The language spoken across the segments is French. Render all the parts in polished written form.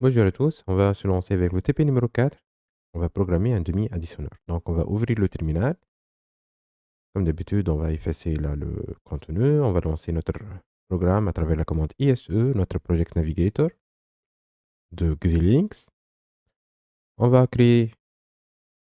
Bonjour à tous, on va se lancer avec le TP numéro 4. On va programmer un demi-additionneur. Donc, on va ouvrir le terminal. Comme d'habitude, on va effacer là le contenu. On va lancer notre programme à travers la commande ISE, notre Project Navigator de Xilinx. On va créer,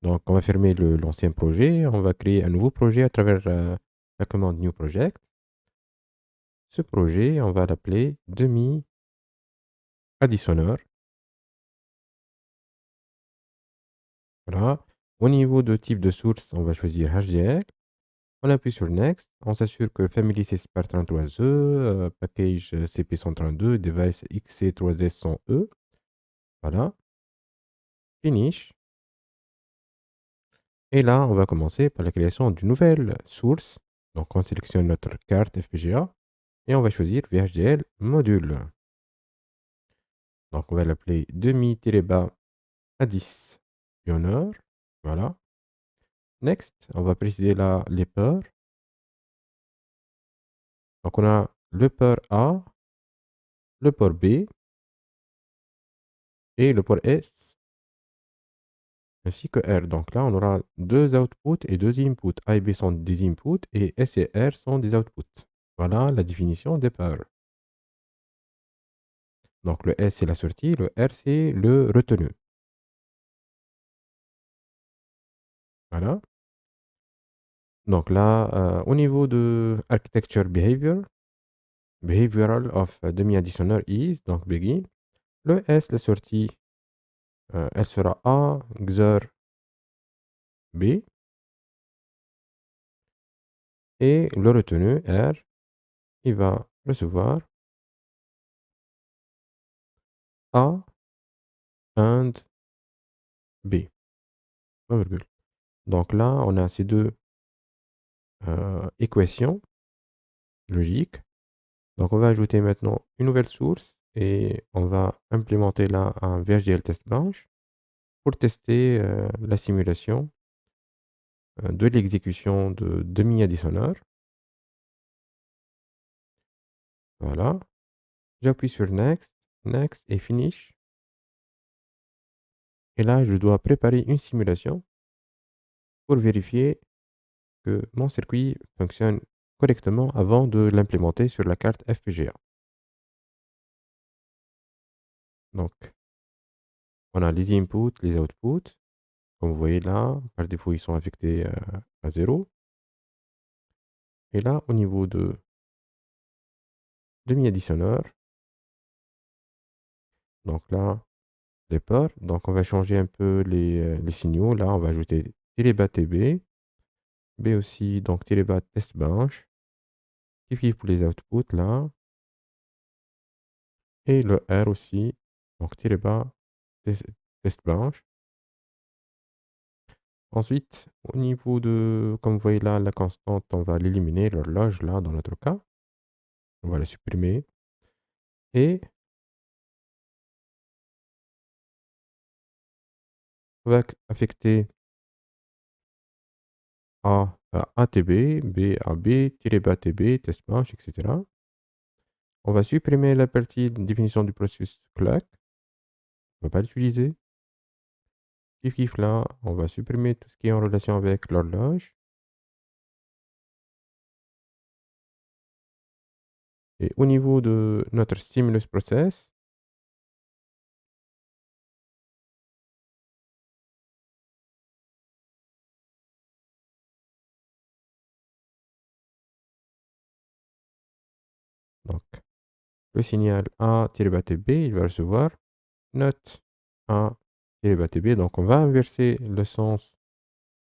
donc on va fermer l'ancien projet. On va créer un nouveau projet à travers la commande New Project. Ce projet, on va l'appeler demi-additionneur. Voilà. Au niveau de type de source, on va choisir HDL. On appuie sur Next, on s'assure que Family c'est SPAR32E, Package CP132, Device XC3S100E. Voilà, Finish. Et là, on va commencer par la création d'une nouvelle source. Donc, on sélectionne notre carte FPGA et on va choisir VHDL module. Donc, on va l'appeler demi-bas à 10 Pioneer. Voilà. Next, on va préciser là les ports. Donc, on a le port A, le port B et le port S ainsi que R. Donc là, on aura deux outputs et deux inputs. A et B sont des inputs et S et R sont des outputs. Voilà la définition des pairs. Donc le S c'est la sortie, le R c'est le retenu. Voilà. Donc là, au niveau de Architecture Behavior, Behavioral of demi-additioner is, donc begin. Le S, la sortie, elle sera A, XOR B. Et le retenu R, il va recevoir A and B. Point virgule. Donc là, on a ces deux équations logiques. Donc on va ajouter maintenant une nouvelle source et on va implémenter là un VHDL test bench pour tester la simulation de l'exécution de demi-additionneur. Voilà. J'appuie sur Next, Next et Finish. Et là, je dois préparer une simulation pour vérifier que mon circuit fonctionne correctement avant de l'implémenter sur la carte FPGA. Donc, on a les inputs, les outputs. Comme vous voyez là, par défaut, ils sont affectés à 0. Et là, au niveau de demi-additionneur, donc là, les ports. Donc, on va changer un peu les signaux. Là, on va ajouter -bas TB, B aussi, donc -bas test bench, kiff pour les outputs là, et le R aussi, donc -bas test bench. Ensuite, au niveau de, comme vous voyez là, la constante, on va l'éliminer, l'horloge là, dans notre cas. On va la supprimer. Et on va affecter A à ATB, B à B, -bas TB, test bench, etc. On va supprimer la partie de définition du processus clock. On ne va pas l'utiliser. Kiff là, on va supprimer tout ce qui est en relation avec l'horloge. Et au niveau de notre stimulus process, donc le signal A-TB, il va recevoir note A-TB. Donc on va inverser le sens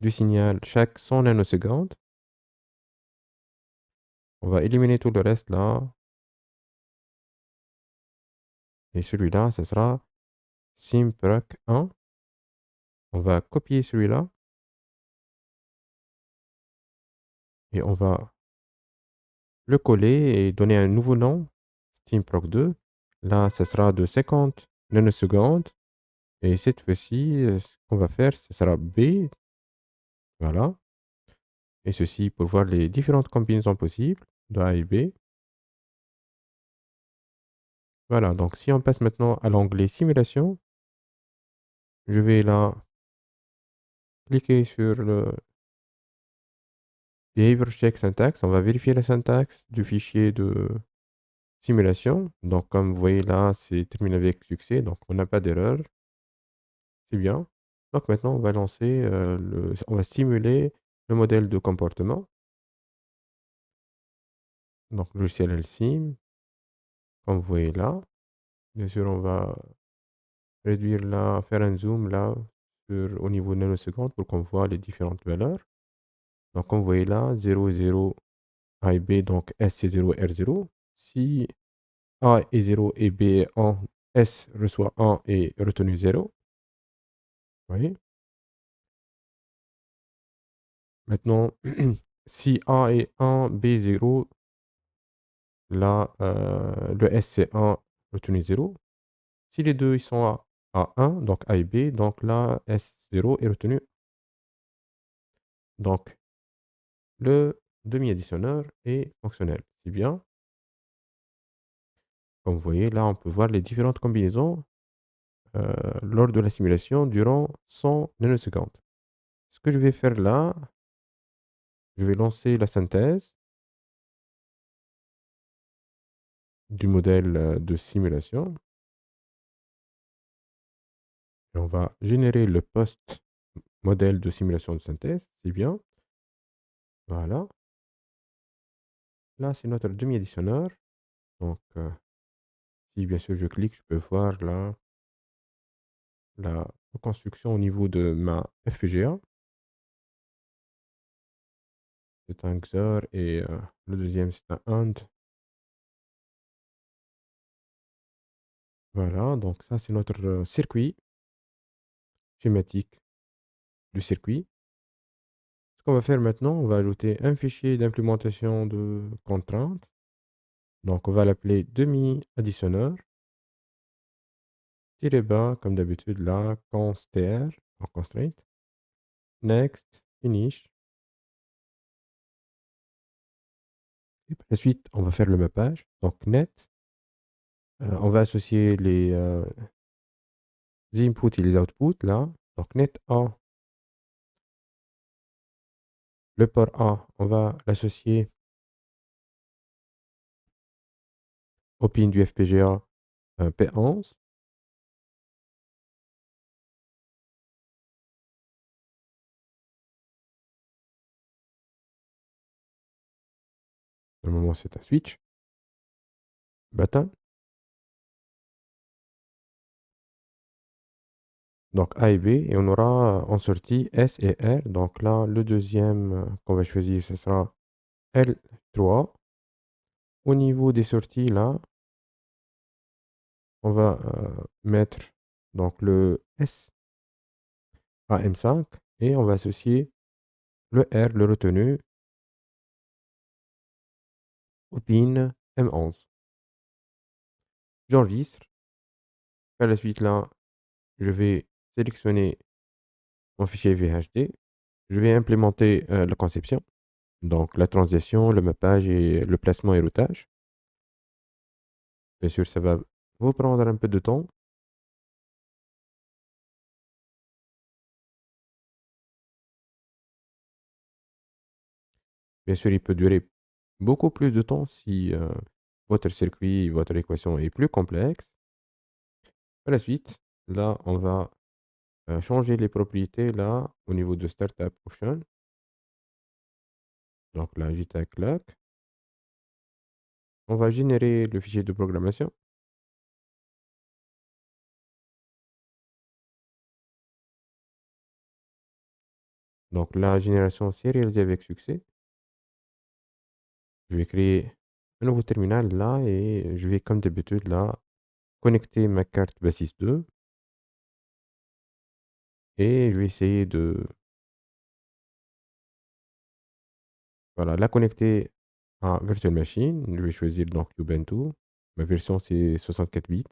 du signal chaque 100 nanosecondes. On va éliminer tout le reste là. Et celui-là, ce sera simproc 1. On va copier celui-là. Et on va le coller et donner un nouveau nom, SteamProc2. Là, ça sera de 50 nanosecondes. Et cette fois-ci, ce qu'on va faire, ce sera B. Voilà. Et ceci pour voir les différentes combinaisons possibles de A et B. Voilà, donc si on passe maintenant à l'onglet simulation, je vais là cliquer sur le behavior check syntax. On va vérifier la syntaxe du fichier de simulation. Donc, comme vous voyez là, c'est terminé avec succès. Donc, on n'a pas d'erreur. C'est bien. Donc, maintenant, on va lancer on va stimuler le modèle de comportement. Donc, logiciel LSIM, comme vous voyez là. Bien sûr, on va réduire là, faire un zoom là au niveau nanoseconde pour qu'on voit les différentes valeurs. Donc, comme vous voyez là, 0, 0, A et B, donc S c'est 0, R0. Si A est 0 et B est 1, S reçoit 1 et retenu 0. Vous voyez? Maintenant, si A est 1, B 0, là, le S c'est 1, retenu 0. Si les deux ils sont à 1, donc A et B, donc là, S0 est retenu. Donc, le demi-additionneur est fonctionnel. C'est bien. Comme vous voyez, là, on peut voir les différentes combinaisons lors de la simulation durant 100 nanosecondes. Ce que je vais faire là, je vais lancer la synthèse du modèle de simulation. Et on va générer le post modèle de simulation de synthèse. C'est bien. Voilà. Là, c'est notre demi-additionneur. Donc, si bien sûr je clique, je peux voir là la reconstruction au niveau de ma FPGA. C'est un XOR et le deuxième, c'est un AND. Voilà, donc ça, c'est notre circuit schématique du circuit. Ce qu'on va faire maintenant, on va ajouter un fichier d'implémentation de contrainte. Donc, on va l'appeler demi-additionneur. Tiré bas, comme d'habitude, là, constr, en constraint. Next, finish. Et par la suite, on va faire le mappage. Donc, net. On va associer les inputs et les outputs, là. Donc, net A. Le port A, on va l'associer au pin du FPGA P11. Normalement, c'est un switch. Button. Donc A et B, et on aura en sortie S et R. Donc là, le deuxième qu'on va choisir, ce sera L3. Au niveau des sorties, là, on va mettre donc le S à M5 et on va associer le R, le retenu, au pin M11. J'enregistre. Par la suite, là, je vais sélectionner mon fichier VHD. Je vais implémenter la conception, donc la translation, le mappage et le placement et routage. Bien sûr, ça va vous prendre un peu de temps. Bien sûr, il peut durer beaucoup plus de temps si votre circuit, votre équation est plus complexe. Par la suite, là, on va changer les propriétés là au niveau de Startup Option. Donc là, JTAG Clock. On va générer le fichier de programmation. Donc la génération s'est réalisée avec succès. Je vais créer un nouveau terminal là et je vais, comme d'habitude, là, connecter ma carte Basis 2 et je vais essayer de voilà, la connecter à Virtual Machine. Je vais choisir donc Ubuntu. Ma version, c'est 64 bits.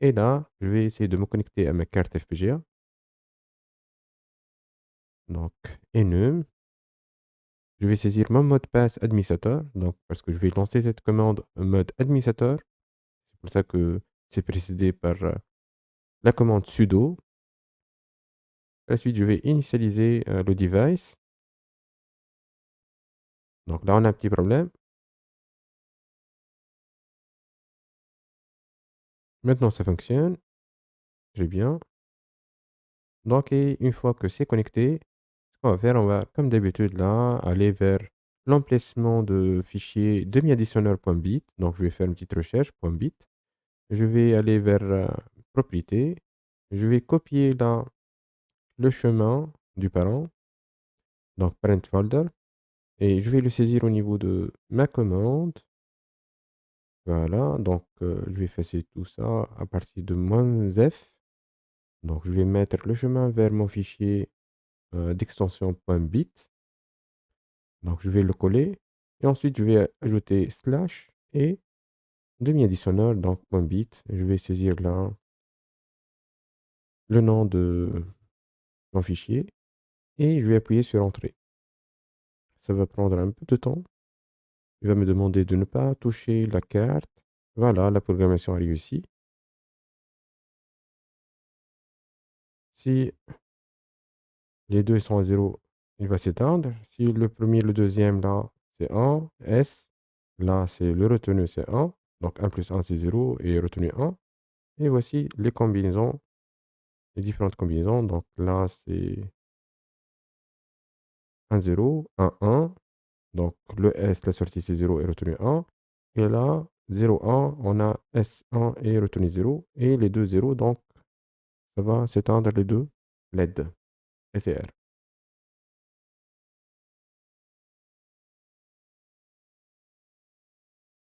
Et là, je vais essayer de me connecter à ma carte FPGA. Donc, enum. Je vais saisir mon mot de passe administrateur. Donc, parce que je vais lancer cette commande mode administrateur. C'est pour ça que c'est précédé par la commande sudo. À la suite, je vais initialiser le device. Donc là, on a un petit problème. Maintenant, ça fonctionne. Très bien. Donc, et une fois que c'est connecté, ce qu'on va faire, on va, comme d'habitude, là, aller vers l'emplacement de fichier demi-additionneur.bit. Donc, je vais faire une petite recherche, .bit. Je vais aller vers propriété. Je vais copier là le chemin du parent, donc parent folder, et je vais le saisir au niveau de ma commande. Voilà, donc je vais effacer tout ça à partir de -f. Donc, je vais mettre le chemin vers mon fichier d'extension .bit. Donc, je vais le coller. Et ensuite, je vais ajouter slash et demi-additionneur, donc .bit. Je vais saisir là le nom de mon fichier et je vais appuyer sur Entrée. Ça va prendre un peu de temps. Il va me demander de ne pas toucher la carte. Voilà, la programmation a réussi. Si les deux sont à 0, il va s'éteindre. Si le premier, le deuxième, là, c'est 1, S, là, c'est le retenu, c'est 1. Donc 1 plus 1, c'est 0 et retenu 1. Et voici les combinaisons, les différentes combinaisons. Donc là, c'est 1, 0, 1, 1. Donc le S, la sortie, c'est 0 et retenu 1. Et là, 0, 1, on a S1 et retenu 0. Et les deux 0, donc ça va s'éteindre les deux LED, SR.